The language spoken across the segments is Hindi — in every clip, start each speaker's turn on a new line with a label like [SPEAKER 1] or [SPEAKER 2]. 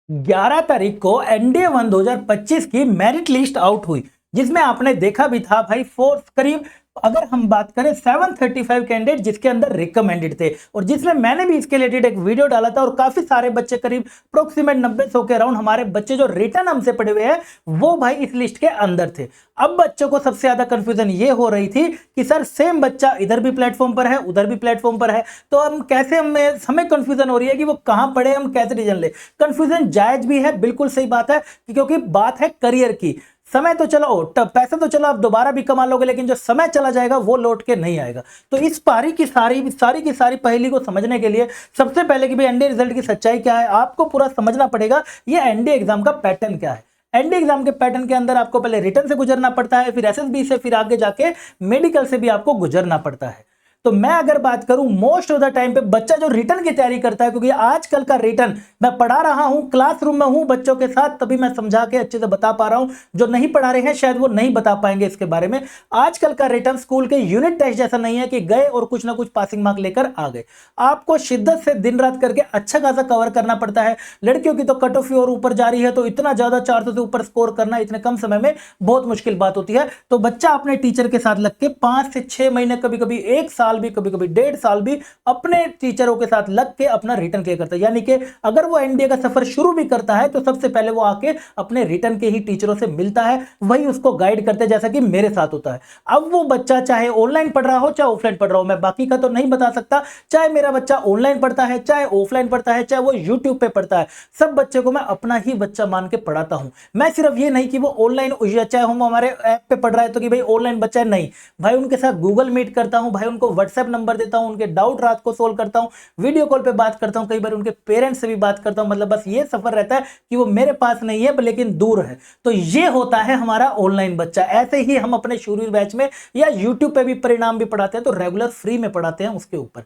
[SPEAKER 1] 11 तारीख को एनडीए 1 2025 की मेरिट लिस्ट आउट हुई, जिसमें आपने देखा भी था भाई फोर्थ करीब अगर हम बात करें 735 कैंडिडेट जिसके अंदर रिकमेंडेड थे, और जिसमें मैंने भी इसके रिलेटेड एक वीडियो डाला था। और काफी सारे बच्चे करीब अप्रोक्सीमेट 90-100 के अराउंड हमारे बच्चे जो रिटर्न हमसे पढ़े हुए हैं वो भाई इस लिस्ट के अंदर थे। अब बच्चों को सबसे ज्यादा कंफ्यूजन ये हो रही थी कि सर सेम बच्चा इधर भी प्लेटफॉर्म पर है उधर भी प्लेटफॉर्म पर है, तो हम कैसे हमें कंफ्यूजन हो रही है कि वो कहां पढ़े, हम कैसे डिसीजन ले। कंफ्यूजन जायज भी है, बिल्कुल सही बात है, क्योंकि बात है करियर की। समय तो चलो, पैसा तो चलो आप दोबारा भी कमा लोगे, लेकिन जो समय चला जाएगा वो लौट के नहीं आएगा। तो इस पारी की सारी पहेली को समझने के लिए सबसे पहले कि भाई एनडीए रिजल्ट की सच्चाई क्या है, आपको पूरा समझना पड़ेगा ये एनडीए एग्जाम का पैटर्न क्या है। एनडीए एग्जाम के पैटर्न के अंदर आपको पहले रिटर्न से गुजरना पड़ता है, फिर एसएसबी से, फिर आगे जाके मेडिकल से भी आपको गुजरना पड़ता है। तो मैं अगर बात करूं मोस्ट ऑफ द टाइम पे बच्चा जो रिटर्न की तैयारी करता है, क्योंकि आजकल का रिटर्न मैं पढ़ा रहा हूं, क्लासरूम में हूं बच्चों के साथ, तभी मैं समझा के अच्छे से बता पा रहा हूं। जो नहीं पढ़ा रहे हैं शायद वो नहीं बता पाएंगे इसके बारे में। आजकल का रिटर्न स्कूल के यूनिट टेस्ट जैसा नहीं है कि गए और कुछ ना कुछ पासिंग मार्क लेकर आ गए। आपको शिद्दत से दिन रात करके अच्छा खासा कवर करना पड़ता है। लड़कियों की तो कट ऑफ और ऊपर जा रही है, तो इतना ज्यादा 400 से ऊपर स्कोर करना इतने कम समय में बहुत मुश्किल बात होती है। तो बच्चा अपने टीचर के साथ लग के 5 से 6 महीने, कभी कभी 1 साल भी, कभी कभी 1.5 साल भी अपने टीचरों के साथ लग के अपना रिटर्न क्लियर करता है। यानी कि अगर वो एनडीए का सफर शुरू भी करता है तो सबसे पहले वो आके अपने रिटर्न के ही टीचरों से मिलता है, वही उसको गाइड करते हैं, जैसा कि मेरे साथ होता है। अब वो बच्चा चाहे ऑनलाइन पढ़ रहा हो चाहे ऑफलाइन पढ़ रहा हो, मैं बाकी का तो नहीं बता सकता, चाहे मेरा बच्चा ऑनलाइन पढ़ता है चाहे ऑफलाइन पढ़ता है चाहे वो यूट्यूब पे पढ़ता है, सब बच्चे को मैं अपना ही बच्चा मान के पढ़ाता हूं। मैं सिर्फ ये नहीं कि वो ऑनलाइन चाहे हम हमारे ऐप पे पढ़ रहा है तो कि भाई ऑनलाइन बच्चा है, नहीं भाई, उनके साथ गूगल मीट करता हूं भाई, उनको व्हाट्सएप नंबर देता हूं, उनके डाउट रात को सोल्व करता हूं, वीडियो कॉल पे बात करता हूं, कई बार उनके पेरेंट्स से भी बात करता हूं। मतलब बस ये सफर रहता है कि वो मेरे पास नहीं है लेकिन दूर है। तो ये होता है हमारा ऑनलाइन बच्चा। ऐसे ही हम अपने शुरू बैच में या यूट्यूब पे भी परिणाम भी पढ़ाते हैं, तो रेगुलर फ्री में पढ़ाते हैं उसके ऊपर।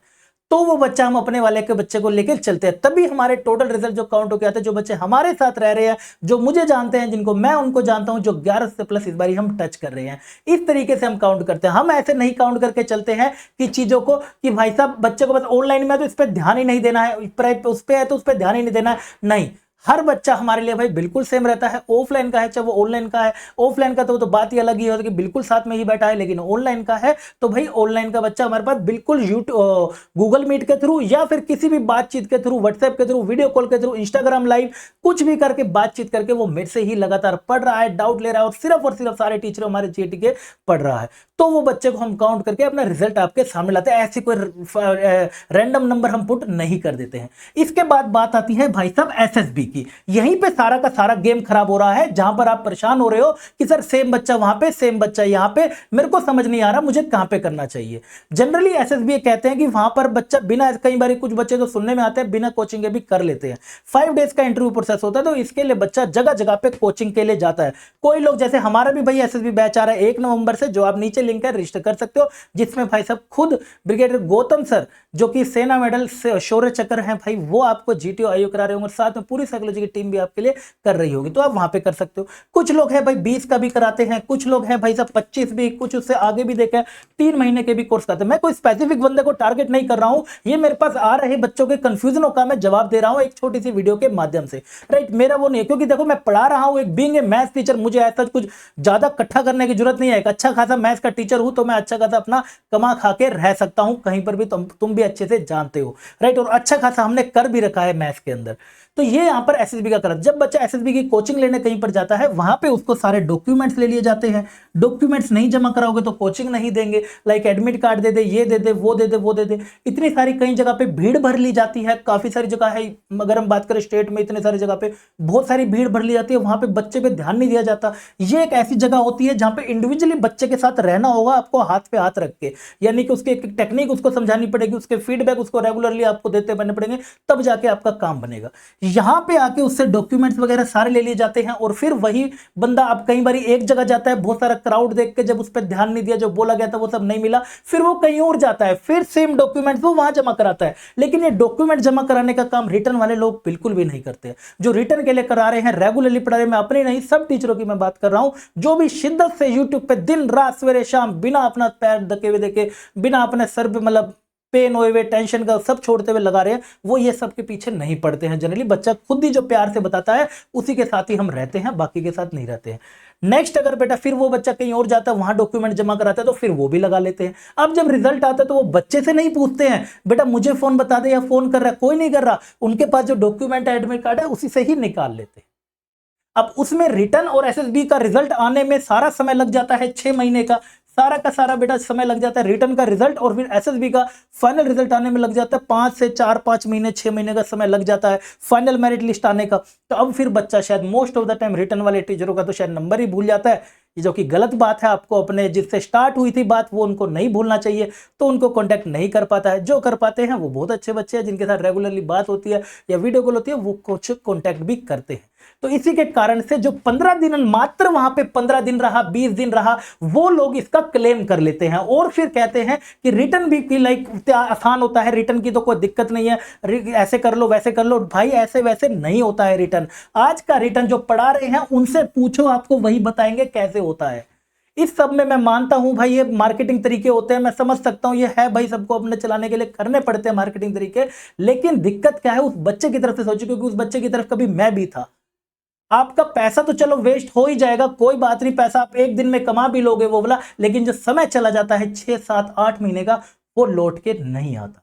[SPEAKER 1] तो वो बच्चा हम अपने वाले के बच्चे को लेकर चलते हैं, तभी हमारे टोटल रिजल्ट जो काउंट होकर आते हैं। जो बच्चे हमारे साथ रह रहे हैं, जो मुझे जानते हैं, जिनको मैं उनको जानता हूं, जो 11 से प्लस इस बारी हम टच कर रहे हैं, इस तरीके से हम काउंट करते हैं। हम ऐसे नहीं काउंट करके चलते हैं कि चीजों को कि भाई साहब बच्चे को बस ऑनलाइन में तो इस पर ध्यान ही नहीं देना है, उस पर है तो उस पर ध्यान ही नहीं देना है, नहीं। हर बच्चा हमारे लिए भाई बिल्कुल सेम रहता है, ऑफलाइन का है चाहे वो ऑनलाइन का है। ऑफलाइन का तो वो बात ही अलग ही होती है कि बिल्कुल साथ में ही बैठा है, लेकिन ऑनलाइन का है तो भाई ऑनलाइन का बच्चा हमारे पास बिल्कुल यूट्यूब, गूगल मीट के थ्रू या फिर किसी भी बातचीत के थ्रू, व्हाट्सएप के थ्रू, वीडियो कॉल के थ्रू, इंस्टाग्राम लाइव, कुछ भी करके बातचीत करके वो मेरे से ही लगातार पढ़ रहा है, डाउट ले रहा है, और सिर्फ सारे टीचर हमारे जीटी के पढ़ रहा है। तो वो बच्चे को हम काउंट करके अपना रिजल्ट आपके सामने लाते हैं। ऐसे कोई रैंडम नंबर हम पुट नहीं कर देते हैं। इसके बाद बात आती है भाई साहब एसएसबी की। यहीं पे सारा का सारा गेम खराब हो रहा है, जहां पर आप परेशान हो रहे हो कि सर सेम बच्चा वहां पे, सेम बच्चा यहां पे, मेरे को समझ नहीं आ रहा मुझे कहां पे करना चाहिए। जनरली एसएसबी कहते हैं कि वहां पर बच्चा बिना, कई बार कुछ बच्चे तो सुनने में आते हैं बिना कोचिंग के भी कर लेते हैं। 5 डेज का इंटरव्यू प्रोसेस होता है, तो इसके लिए बच्चा जगह जगह पे कोचिंग के लिए जाता है। कोई लोग, जैसे हमारा भी भाई एसएसबी बैच आ रहा है 1 नवंबर से, जो आप नीचे लिंक है रजिस्टर कर सकते हो, जिसमें भाई साहब खुद ब्रिगेडियर गौतम सर जो कि सेना मेडल शौर्य चक्र हैं भाई, वो आपको जीटीओ आईओ करा रहे होंगे, साथ में पूरी साइकोलॉजी की टीम भी आपके लिए कर रही होगी, तो आप वहां पे कर सकते हो। कुछ लोग हैं भाई 20 का भी कराते हैं, कुछ लोग हैं भाई साहब 25 भी, कुछ उससे आगे भी देखे 3 महीने के भी कोर्स करते हैं। मैं कोई स्पेसिफिक बंदे को टारगेट नहीं कर रहा हूं, ये मेरे पास आ रहे बच्चों के कंफ्यूजनों का मैं जवाब दे रहा हूं एक छोटी सी वीडियो के माध्यम से, राइट। मेरा वो नहीं है, क्योंकि देखो मैं पढ़ा रहा हूं, एक बीइंग ए मैथ्स टीचर, मुझे ऐसा कुछ ज्यादा इकट्ठा करने की जरूरत नहीं है। एक अच्छा खासा मैथ्स का टीचर हूं, तो मैं अच्छा खासा अपना कमा खा के रह सकता हूं कहीं पर भी, तुम भी अच्छे से जानते हो, राइट। और अच्छा खासा हमने कर भी रखा है मैथ्स के अंदर। तो ये यहां पर एसएसबी का करत, जब बच्चा एसएसबी की कोचिंग लेने कहीं पर जाता है, वहां पे उसको सारे डॉक्यूमेंट्स ले लिए जाते हैं। डॉक्यूमेंट्स नहीं जमा कराओगे तो कोचिंग नहीं देंगे, लाइक एडमिट कार्ड दे दे, ये दे दे, वो दे दे, वो दे दे। इतनी सारी कई जगह पे भीड़ भर ली जाती है, काफी सारी जगह है, अगर हम बात करें स्टेट में इतने सारी जगह पे बहुत सारी भीड़ भर ली जाती है, वहां पे बच्चे पे ध्यान नहीं दिया जाता। ये एक ऐसी जगह होती है जहां पे इंडिविजुअली बच्चे के साथ रहना होगा आपको, हाथ पे हाथ रख के, यानी कि उसकी एक टेक्निक उसको समझानी पड़ेगी, उसके फीडबैक उसको रेगुलरली आपको देते बनने पड़ेंगे, तब जाके आपका काम बनेगा। यहां पे आके उससे डॉक्यूमेंट्स वगैरह सारे ले लिए जाते हैं, और फिर वही बंदा, अब कई बार एक जगह जाता है, बहुत सारा क्राउड देख के जब उस पर ध्यान नहीं दिया, जो बोला गया था वो सब नहीं मिला, फिर वो कहीं और जाता है, फिर सेम डॉक्यूमेंट्स वो वहां जमा कराता है। लेकिन ये डॉक्यूमेंट जमा कराने का काम रिटर्न वाले लोग बिल्कुल भी नहीं करते। जो रिटर्न के लिए करा रहे हैं, रेगुलरली पढ़ा रहे हैं, मैं अपने नहीं सब टीचरों की मैं बात कर रहा हूं, जो भी शिद्दत से यूट्यूब पे दिन रात सवेरे शाम बिना अपना पैर धके हुए देखे, बिना अपने सर पे मतलब पेन होए हुए, टेंशन का सब छोड़ते हुए लगा रहे हैं, वो ये सब के पीछे नहीं पड़ते हैं। जनरली बच्चा खुद ही जो प्यार से बताता है उसी के साथ ही हम रहते हैं, बाकी के साथ नहीं रहते हैं। नेक्स्ट अगर बेटा फिर वो बच्चा कहीं और जाता है, वहां डॉक्यूमेंट जमा कराता है, तो फिर वो भी लगा लेते हैं। अब जब रिजल्ट आता है तो वो बच्चे से नहीं पूछते हैं बेटा मुझे फोन बता दे या फोन कर रहा है, कोई नहीं कर रहा, उनके पास जो डॉक्यूमेंट है, एडमिट कार्ड है, उसी से ही निकाल लेते हैं। अब उसमें रिटर्न और एसएसबी का रिजल्ट आने में सारा समय लग जाता है, 6 महीने का सारा का सारा बेटा समय लग जाता है। रिटर्न का रिजल्ट और फिर एसएसबी का फाइनल रिजल्ट आने में लग जाता है 5 से 4-5 महीने, 6 महीने का समय लग जाता है फाइनल मेरिट लिस्ट आने का। तो अब फिर बच्चा शायद most of the time return वाले टीचरों का तो शायद नंबर ही भूल जाता है, जो कि गलत बात है। आपको अपने जिससे स्टार्ट हुई थी बात वो उनको नहीं भूलना चाहिए, तो उनको कांटेक्ट नहीं कर पाता है। जो कर पाते हैं वो बहुत अच्छे बच्चे हैं, जिनके साथ रेगुलरली बात होती है या वीडियो कॉल होती है, वो कुछ कांटेक्ट भी करते हैं। तो इसी के कारण से जो 15 दिन, मात्र वहां पे 15 दिन रहा, 20 दिन रहा, वो लोग इसका क्लेम कर लेते हैं और फिर कहते हैं कि रिटर्न भी लाइक आसान होता है, रिटर्न की तो कोई दिक्कत नहीं है, ऐसे कर लो वैसे कर लो। भाई ऐसे वैसे नहीं होता है रिटर्न। आज का रिटर्न जो पढ़ा रहे हैं उनसे पूछो, आपको वही बताएंगे कैसे होता है। इस सब में मैं मानता हूं भाई ये मार्केटिंग तरीके होते हैं, मैं समझ सकता हूं, ये है भाई, सबको अपने चलाने के लिए करने पड़ते हैं मार्केटिंग तरीके। लेकिन दिक्कत क्या है, उस बच्चे की तरफ से सोचो, क्योंकि उस बच्चे की तरफ कभी मैं भी था। आपका पैसा तो चलो वेस्ट हो ही जाएगा, कोई बात नहीं, पैसा आप एक दिन में कमा भी लोगे वो वाला, लेकिन जो समय चला जाता है 6, 7, 8 महीने का, वो लौट के नहीं आता।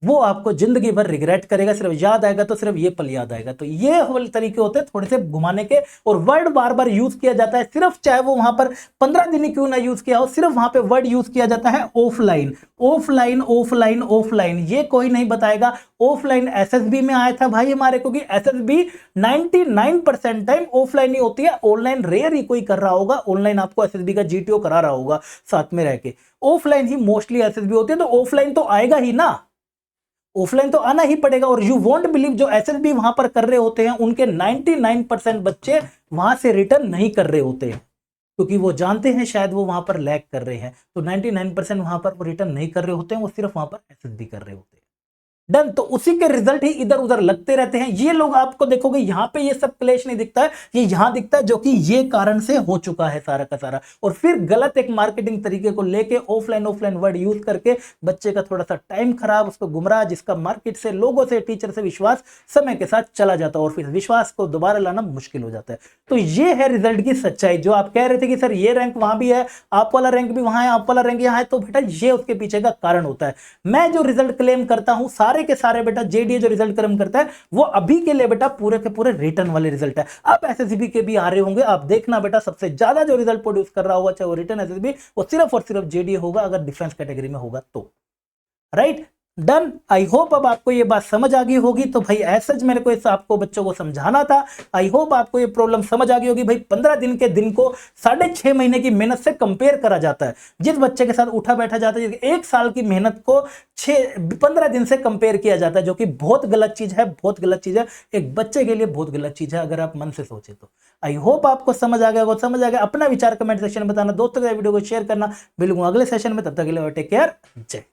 [SPEAKER 1] वो आपको जिंदगी भर रिग्रेट करेगा, सिर्फ याद आएगा तो सिर्फ ये पल याद आएगा। तो ये वाले तरीके होते हैं थोड़े से घुमाने के, और वर्ड बार बार यूज किया जाता है सिर्फ, चाहे वो वहां पर 15 दिन ही क्यों ना यूज किया हो, सिर्फ वहां पे वर्ड यूज किया जाता है ऑफलाइन, ऑफलाइन, ऑफलाइन, ऑफलाइन। ये कोई नहीं बताएगा ऑफलाइन एसएसबी में आया था भाई हमारे, क्योंकि एसएसबी 99% टाइम ऑफलाइन ही होती है, ऑनलाइन रेयर ही कोई कर रहा होगा। ऑनलाइन आपको एसएसबी का जीटीओ करा रहा होगा साथ में रह के, ऑफलाइन ही मोस्टली एसएसबी होती है। तो ऑफलाइन तो आएगा ही ना, ऑफलाइन तो आना ही पड़ेगा। और यू वोंट बिलीव, जो एसएसबी वहां पर कर रहे होते हैं उनके 99% बच्चे वहां से रिटर्न नहीं कर रहे होते हैं, क्योंकि वो जानते हैं शायद वो वहां पर लैग कर रहे हैं। तो 99% वहां पर वो रिटर्न नहीं कर रहे होते हैं, वो सिर्फ वहां पर एसएसबी कर रहे होते हैं। डन। तो उसी के रिजल्ट ही इधर उधर लगते रहते हैं। ये लोग आपको देखोगे यहां पे ये सब क्लेश नहीं दिखता है, ये यहां दिखता है, जो कि ये कारण से हो चुका है सारा का सारा। और फिर गलत एक मार्केटिंग तरीके को लेके ऑफलाइन वर्ड यूज करके बच्चे का थोड़ा सा टाइम खराब, उसको गुमराह, जिसका मार्केट से, लोगों से, टीचर से विश्वास समय के साथ चला जाता है और फिर विश्वास को दोबारा लाना मुश्किल हो जाता है। तो ये है रिजल्ट की सच्चाई। जो आप कह रहे थे कि सर ये रैंक वहां भी है, आप वाला रैंक भी वहां है, आप वाला रैंक यहां है, तो बेटा ये उसके पीछे का कारण होता है। मैं जो रिजल्ट क्लेम करता हूं सारे के सारे बेटा, जेडीए जो रिजल्ट क्रम करता है वो अभी के लिए बेटा पूरे के पूरे रिटर्न वाले रिजल्ट है। अब एसएसबी के भी आ रहे होंगे, आप देखना बेटा, सबसे ज्यादा जो रिजल्ट प्रोड्यूस कर रहा होगा चाहे वो रिटर्न एसएसबी, वो सिर्फ और सिर्फ जेडीए होगा, अगर डिफेंस कैटेगरी में होगा तो। Right, done. आई होप अब आपको ये बात समझ आ गई होगी। तो भाई ऐसा मेरे को इस आपको बच्चों को समझाना था। आई होप आपको ये प्रॉब्लम समझ आ गई होगी। भाई 15 दिन के दिन को 6.5 महीने की मेहनत से कंपेयर करा जाता है। जिस बच्चे के साथ उठा बैठा जाता है, 1 साल की मेहनत को 15 दिन से कंपेयर किया जाता है, जो कि बहुत गलत चीज है, बहुत गलत चीज है, एक बच्चे के लिए बहुत गलत चीज है अगर आप मन से सोचे तो। आई होप आपको समझ आ गया, समझ आ गया। अपना विचार कमेंट सेक्शन में बताना, दोस्तों के वीडियो को शेयर करना। मिलूंगा अगले सेशन में, तब तक के लिए टेक केयर, जय।